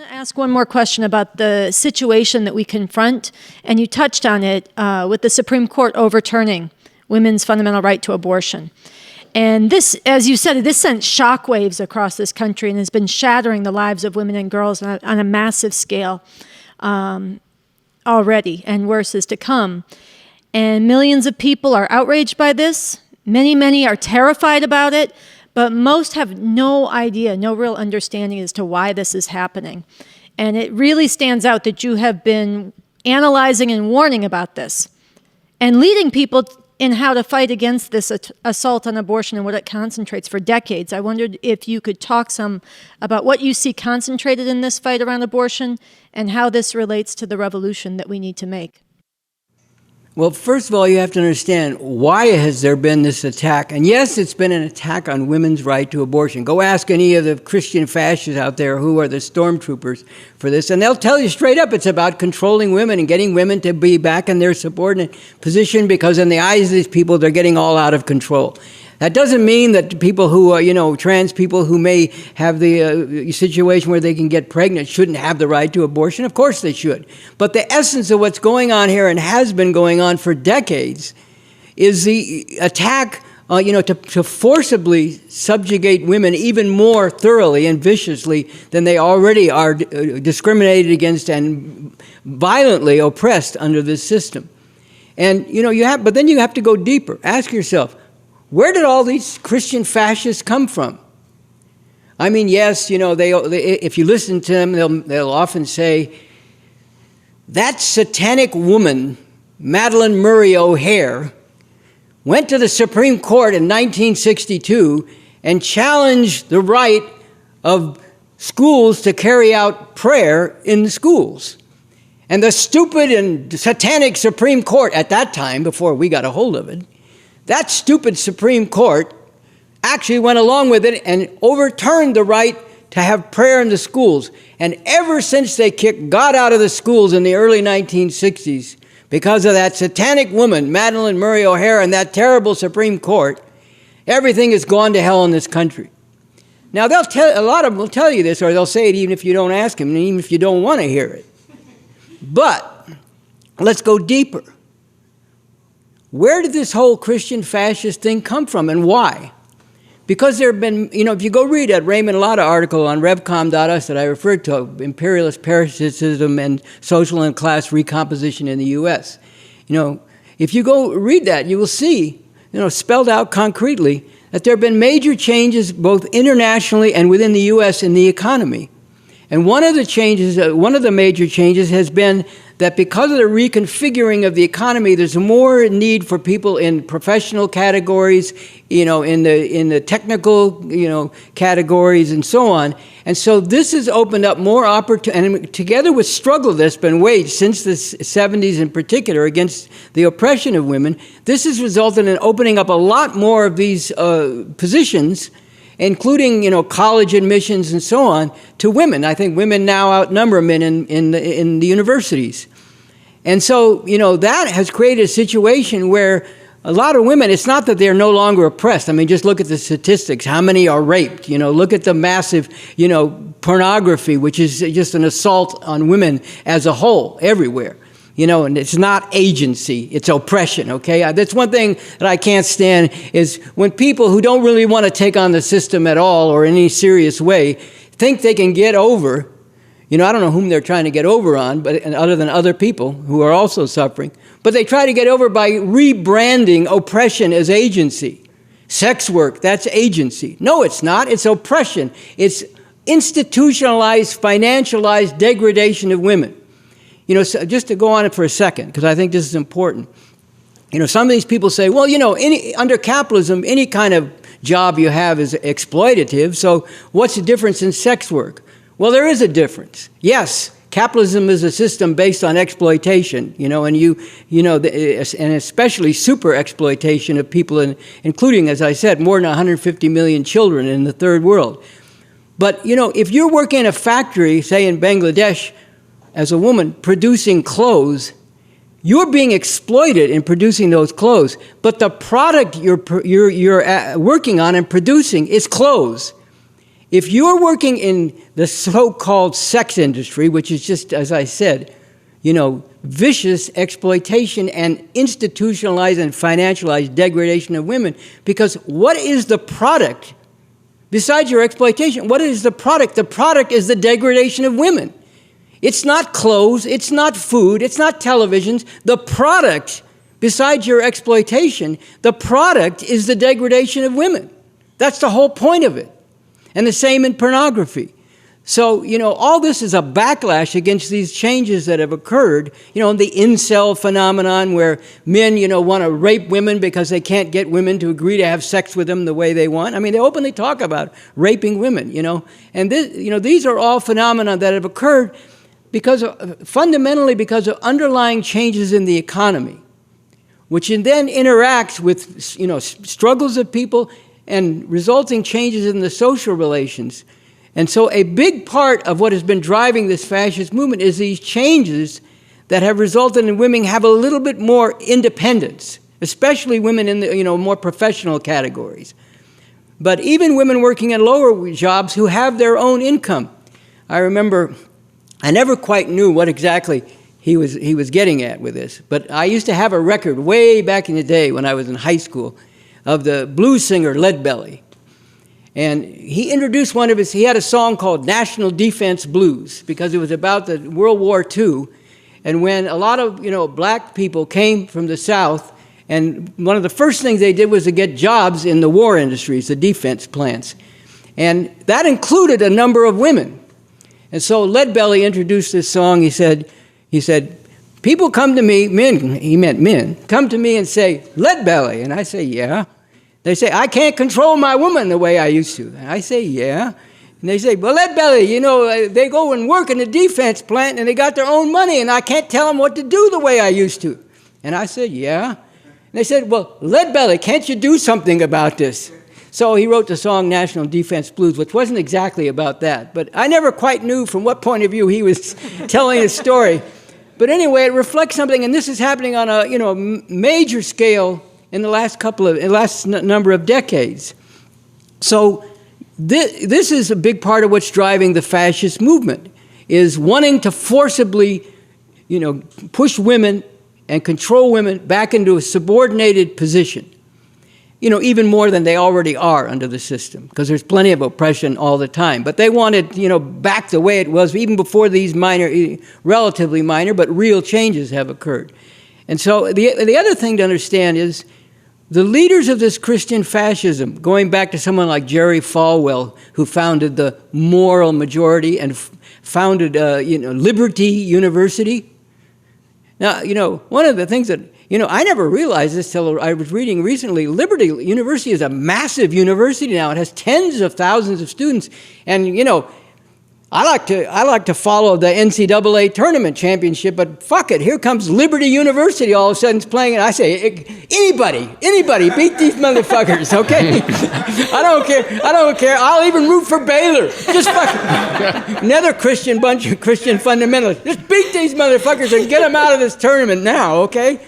want to ask one more question about the situation that we confront, and you touched on it with the Supreme Court overturning women's fundamental right to abortion. And this, as you said, this sent shockwaves across this country and has been shattering the lives of women and girls on a massive scale already, and worse is to come. And millions of people are outraged by this. Many are terrified about it, but most have no idea, no real understanding as to why this is happening. And it really stands out that you have been analyzing and warning about this and leading people in how to fight against this assault on abortion and what it concentrates for decades. I wondered if you could talk some about what you see concentrated in this fight around abortion and how this relates to the revolution that we need to make. Well, first of all, you have to understand, why has there been this attack? And yes, it's been an attack on women's right to abortion. Go ask any of the Christian fascists out there who are the stormtroopers for this, and they'll tell you straight up it's about controlling women and getting women to be back in their subordinate position, because in the eyes of these people, they're getting all out of control. That doesn't mean that people who are, trans people who may have the situation where they can get pregnant shouldn't have the right to abortion. Of course they should. But the essence of what's going on here and has been going on for decades is the attack, to forcibly subjugate women even more thoroughly and viciously than they already are discriminated against and violently oppressed under this system. And, but then you have to go deeper. Ask yourself, where did all these Christian fascists come from? I mean, yes, they if you listen to them, they'll often say, that satanic woman, Madalyn Murray O'Hair, went to the Supreme Court in 1962 and challenged the right of schools to carry out prayer in the schools. And the stupid and satanic Supreme Court at that time, before we got a hold of it, that stupid Supreme Court actually went along with it and overturned the right to have prayer in the schools. And ever since they kicked God out of the schools in the early 1960s, because of that satanic woman, Madalyn Murray O'Hair, and that terrible Supreme Court, everything has gone to hell in this country. Now, a lot of them will tell you this, or they'll say it even if you don't ask them, and even if you don't want to hear it. But let's go deeper. Where did this whole Christian fascist thing come from, and why? Because there have been, if you go read that Raymond Lotta article on revcom.us that I referred to, Imperialist Parasitism and Social and Class Recomposition in the U.S., if you go read that, you will see, spelled out concretely, that there have been major changes both internationally and within the U.S. in the economy. And one of the major changes has been that because of the reconfiguring of the economy, there's more need for people in professional categories, in the technical, categories and so on. And so this has opened up more opportunity, and together with struggle that's been waged since the 70s in particular against the oppression of women, this has resulted in opening up a lot more of these positions, including, college admissions and so on, to women. I think women now outnumber men in the universities. And so, that has created a situation where a lot of women, it's not that they're no longer oppressed. I mean, just look at the statistics. How many are raped? Look at the massive, pornography, which is just an assault on women as a whole, everywhere. And it's not agency, it's oppression, okay? That's one thing that I can't stand, is when people who don't really want to take on the system at all or in any serious way think they can get over, I don't know whom they're trying to get over on, but other than other people who are also suffering, but they try to get over by rebranding oppression as agency. Sex work, that's agency. No, it's not, it's oppression. It's institutionalized, financialized degradation of women. So just to go on it for a second, because I think this is important. Some of these people say, well, under capitalism, any kind of job you have is exploitative, so what's the difference in sex work? Well, there is a difference. Yes, capitalism is a system based on exploitation, and especially super exploitation of people, including, as I said, more than 150 million children in the third world. But, if you're working in a factory, say in Bangladesh, as a woman producing clothes, you're being exploited in producing those clothes, but the product you're working on and producing is clothes. If you're working in the so-called sex industry, which is just, as I said, vicious exploitation and institutionalized and financialized degradation of women, because what is the product? Besides your exploitation, what is the product? The product is the degradation of women. It's not clothes, it's not food, it's not televisions. The product, besides your exploitation, the product is the degradation of women. That's the whole point of it. And the same in pornography. So, all this is a backlash against these changes that have occurred, the incel phenomenon where men, want to rape women because they can't get women to agree to have sex with them the way they want. I mean, they openly talk about raping women, And this, these are all phenomena that have occurred fundamentally because of underlying changes in the economy, which then interacts with, struggles of people and resulting changes in the social relations. And so a big part of what has been driving this fascist movement is these changes that have resulted in women have a little bit more independence, especially women in the more professional categories. But even women working in lower jobs who have their own income. I remember, I never quite knew what exactly he was getting at with this, but I used to have a record way back in the day when I was in high school of the blues singer Leadbelly. And he introduced he had a song called National Defense Blues because it was about the World War II. And when a lot of, black people came from the South, and one of the first things they did was to get jobs in the war industries, the defense plants. And that included a number of women. And so Leadbelly introduced this song. He said, people come to me, men, he meant men, come to me and say, Leadbelly. And I say, yeah. They say, I can't control my woman the way I used to. And I say, yeah. And they say, well, Leadbelly, they go and work in the defense plant and they got their own money and I can't tell them what to do the way I used to. And I said, yeah. And they said, well, Leadbelly, can't you do something about this? So he wrote the song National Defense Blues, which wasn't exactly about that. But I never quite knew from what point of view he was telling his story. But anyway, it reflects something, and this is happening on a major scale in the last number of decades. So this is a big part of what's driving the fascist movement, is wanting to forcibly, push women and control women back into a subordinated position, even more than they already are under the system, because there's plenty of oppression all the time. But they wanted, back the way it was even before these relatively minor, but real changes have occurred. And so the other thing to understand is the leaders of this Christian fascism, going back to someone like Jerry Falwell, who founded the Moral Majority and founded, Liberty University. Now, one of the things that, I never realized this till I was reading recently. Liberty University is a massive university now. It has tens of thousands of students. And, I like to follow the NCAA tournament championship, but fuck it, here comes Liberty University all of a sudden playing, and I say, anybody, beat these motherfuckers, okay? I don't care. I'll even root for Baylor. Just fuck another bunch of Christian fundamentalists. Just beat these motherfuckers and get them out of this tournament now, okay?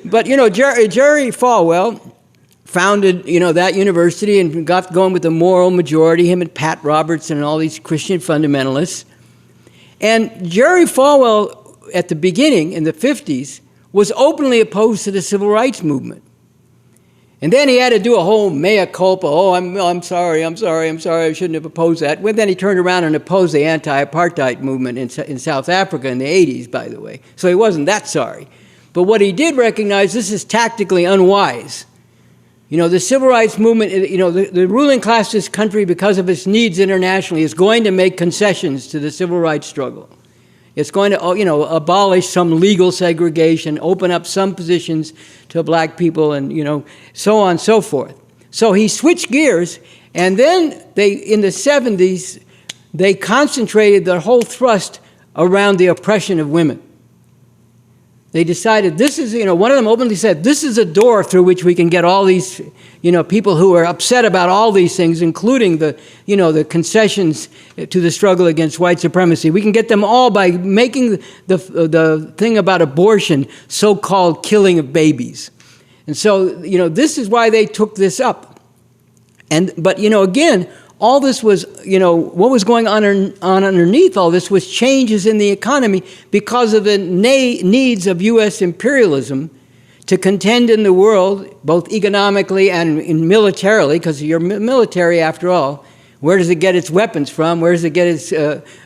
But Jerry Falwell founded, that university and got going with the Moral Majority, him and Pat Robertson and all these Christian fundamentalists. And Jerry Falwell, at the beginning, in the 50s, was openly opposed to the civil rights movement. And then he had to do a whole mea culpa. Oh, I'm sorry, I shouldn't have opposed that. Well, then he turned around and opposed the anti-apartheid movement in South Africa in the 80s, by the way. So he wasn't that sorry. But what he did recognize, this is tactically unwise. The civil rights movement, the ruling class of this country, because of its needs internationally, is going to make concessions to the civil rights struggle. It's going to, abolish some legal segregation, open up some positions to black people, and, so on and so forth. So he switched gears, and then in the 70s, they concentrated their whole thrust around the oppression of women. They decided this is, one of them openly said, this is a door through which we can get all these, people who are upset about all these things, including the concessions to the struggle against white supremacy. We can get them all by making the thing about abortion so-called killing of babies. And so, this is why they took this up. But, again, all this was, what was going on underneath all this was changes in the economy because of the needs of U.S. imperialism to contend in the world, both economically and militarily, because you're military after all. Where does it get its weapons from? Where does it get its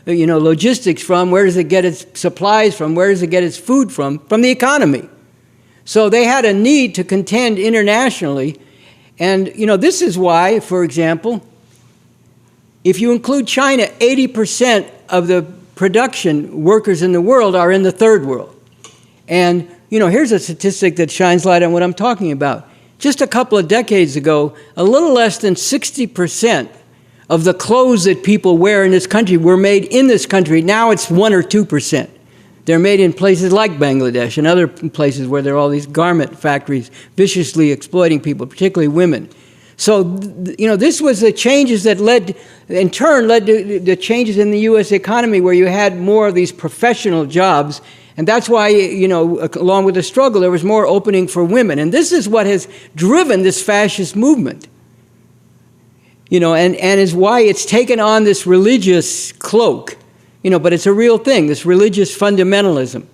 logistics from? Where does it get its supplies from? Where does it get its food from? From the economy. So they had a need to contend internationally. And, this is why, for example, if you include China, 80% of the production workers in the world are in the third world. And, here's a statistic that shines light on what I'm talking about. Just a couple of decades ago, a little less than 60% of the clothes that people wear in this country were made in this country. Now it's 1 or 2%. They're made in places like Bangladesh and other places where there are all these garment factories viciously exploiting people, particularly women. So, this was the changes that in turn led to the changes in the U.S. economy where you had more of these professional jobs. And that's why, along with the struggle, there was more opening for women. And this is what has driven this fascist movement. And is why it's taken on this religious cloak, but it's a real thing, this religious fundamentalism.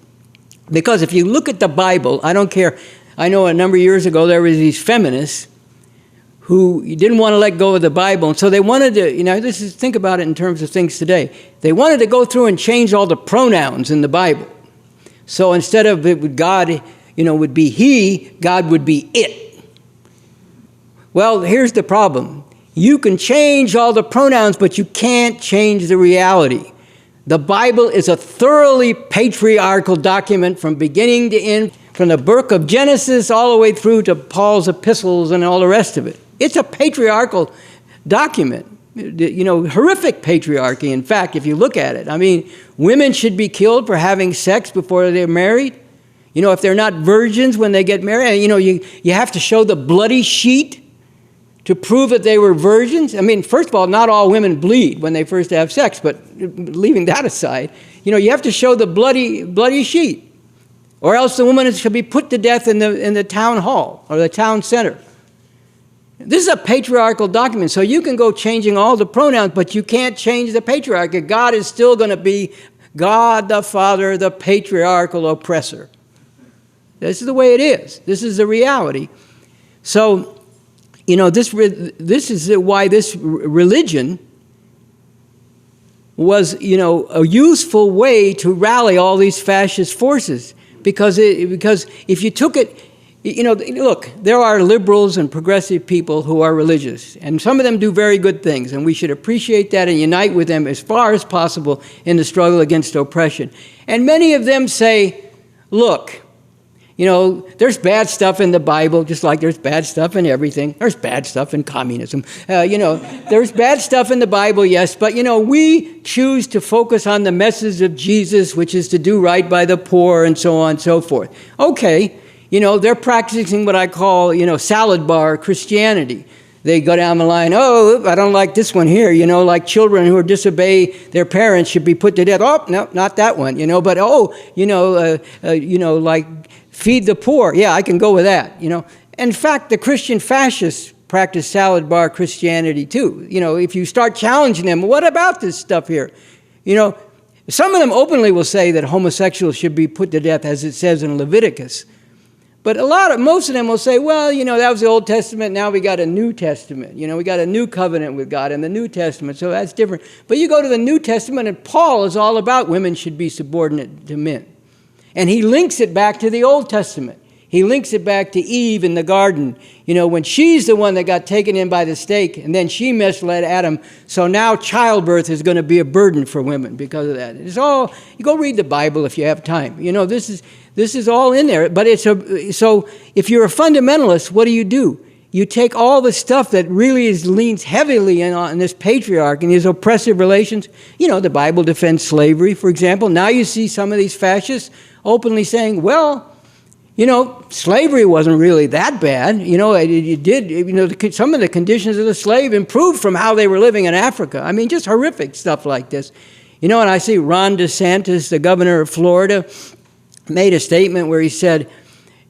Because if you look at the Bible, I don't care, I know a number of years ago there was these feminists who didn't want to let go of the Bible, and so they wanted to, think about it in terms of things today. They wanted to go through and change all the pronouns in the Bible. So instead of God, would be he, God would be it. Well, here's the problem. You can change all the pronouns, but you can't change the reality. The Bible is a thoroughly patriarchal document from beginning to end, from the book of Genesis all the way through to Paul's epistles and all the rest of it. It's a patriarchal document, horrific patriarchy. In fact, if you look at it, women should be killed for having sex before they're married. If they're not virgins when they get married, you have to show the bloody sheet to prove that they were virgins. First of all, not all women bleed when they first have sex, but leaving that aside, you have to show the bloody sheet, or else the woman should be put to death in the town hall or the town center. This is a patriarchal document, so you can go changing all the pronouns, but you can't change the patriarchy. God is still going to be God the Father, the patriarchal oppressor. This is the way it is. This is the reality. So, this is why this religion was, a useful way to rally all these fascist forces. Because if you took it, look, there are liberals and progressive people who are religious, and some of them do very good things, and we should appreciate that and unite with them as far as possible in the struggle against oppression. And many of them say, look, there's bad stuff in the Bible, just like there's bad stuff in everything. There's bad stuff in communism. There's bad stuff in the Bible, yes, but, we choose to focus on the message of Jesus, which is to do right by the poor and so on and so forth. Okay, they're practicing what I call, salad bar Christianity. They go down the line, oh, I don't like this one here, like children who disobey their parents should be put to death. Oh, no, not that one, but like feed the poor. Yeah, I can go with that, In fact, the Christian fascists practice salad bar Christianity too. If you start challenging them, what about this stuff here? Some of them openly will say that homosexuals should be put to death, as it says in Leviticus. But most of them will say, well, that was the Old Testament, now we got a New Testament. We got a new covenant with God in the New Testament, so that's different. But you go to the New Testament, and Paul is all about women should be subordinate to men. And he links it back to the Old Testament. He links it back to Eve in the garden, when she's the one that got taken in by the snake, and then she misled Adam. So now childbirth is going to be a burden for women because of that. It's all, you go read the Bible if you have time. This is all in there. But so if you're a fundamentalist, what do? You take all the stuff that really leans heavily on this patriarchy and these oppressive relations. The Bible defends slavery, for example. Now you see some of these fascists openly saying, well, slavery wasn't really that bad. It did, some of the conditions of the slave improved from how they were living in Africa. Just horrific stuff like this. And I see Ron DeSantis, the governor of Florida, made a statement where he said,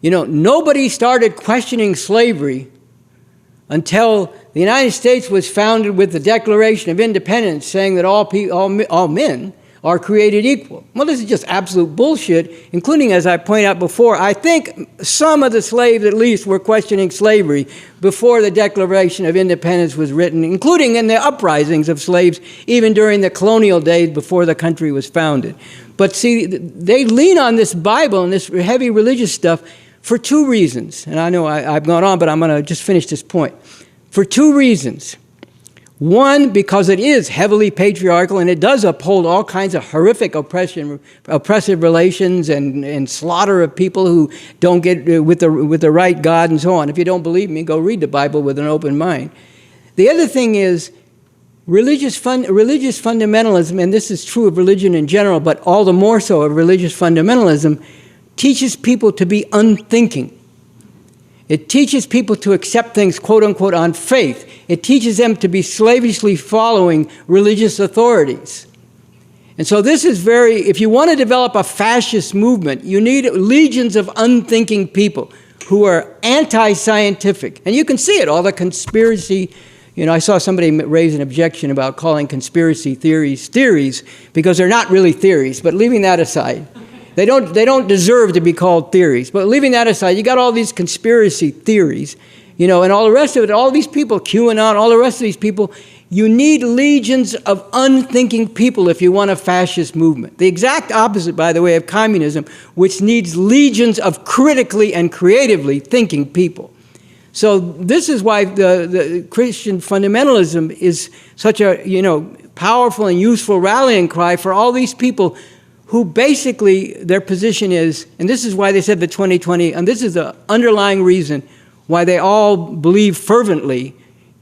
nobody started questioning slavery until the United States was founded with the Declaration of Independence saying that all men are created equal. Well, this is just absolute bullshit, including, as I pointed out before, I think some of the slaves at least were questioning slavery before the Declaration of Independence was written, including in the uprisings of slaves, even during the colonial days before the country was founded. But see, they lean on this Bible and this heavy religious stuff for two reasons. And I know I've gone on, but I'm going to just finish this point. For two reasons. One, because it is heavily patriarchal and it does uphold all kinds of horrific oppressive relations and slaughter of people who don't get with the right God and so on. If you don't believe me, go read the Bible with an open mind. The other thing is religious fundamentalism, and this is true of religion in general, but all the more so of religious fundamentalism, teaches people to be unthinking. It teaches people to accept things, quote unquote, on faith. It teaches them to be slavishly following religious authorities. And so this is if you want to develop a fascist movement, you need legions of unthinking people who are anti-scientific. And you can see it, all the conspiracy. I saw somebody raise an objection about calling conspiracy theories because they're not really theories, but leaving that aside. They don't deserve to be called theories. But leaving that aside, you got all these conspiracy theories, and all the rest of it, all these people, QAnon, all the rest of these people, you need legions of unthinking people if you want a fascist movement. The exact opposite, by the way, of communism, which needs legions of critically and creatively thinking people. So this is why the Christian fundamentalism is such a, powerful and useful rallying cry for all these people who basically their position is, and this is why they said the 2020, and this is the underlying reason why they all believe fervently,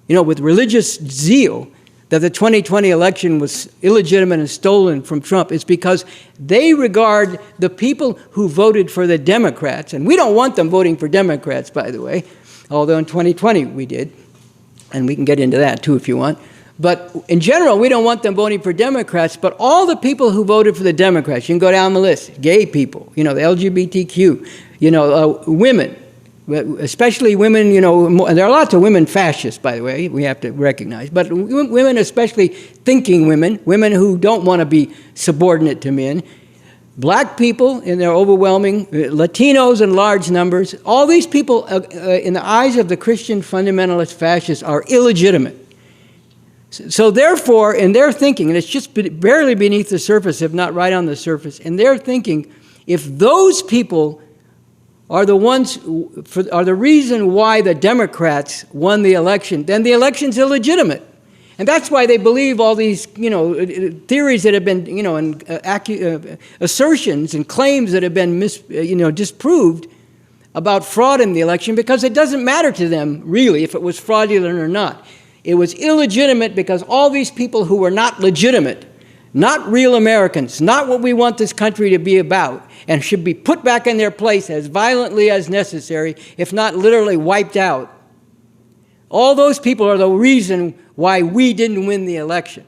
with religious zeal, that the 2020 election was illegitimate and stolen from Trump. It's because they regard the people who voted for the Democrats, and we don't want them voting for Democrats, by the way, although in 2020 we did, and we can get into that too if you want. But in general, we don't want them voting for Democrats, but all the people who voted for the Democrats, you can go down the list, gay people, the LGBTQ, women, especially women, and there are lots of women fascists, by the way, we have to recognize, but women, especially thinking women who don't want to be subordinate to men, black people in their overwhelming, Latinos in large numbers, all these people in the eyes of the Christian fundamentalist fascists are illegitimate. So therefore, in their thinking, and it's just barely beneath the surface, if not right on the surface, in their thinking, if those people are the ones, are the reason why the Democrats won the election, then the election's illegitimate. And that's why they believe all these, theories that have been, and assertions and claims that have been disproved about fraud in the election, because it doesn't matter to them, really, if it was fraudulent or not. It was illegitimate because all these people who were not legitimate, not real Americans, not what we want this country to be about, and should be put back in their place as violently as necessary, if not literally wiped out. All those people are the reason why we didn't win the election.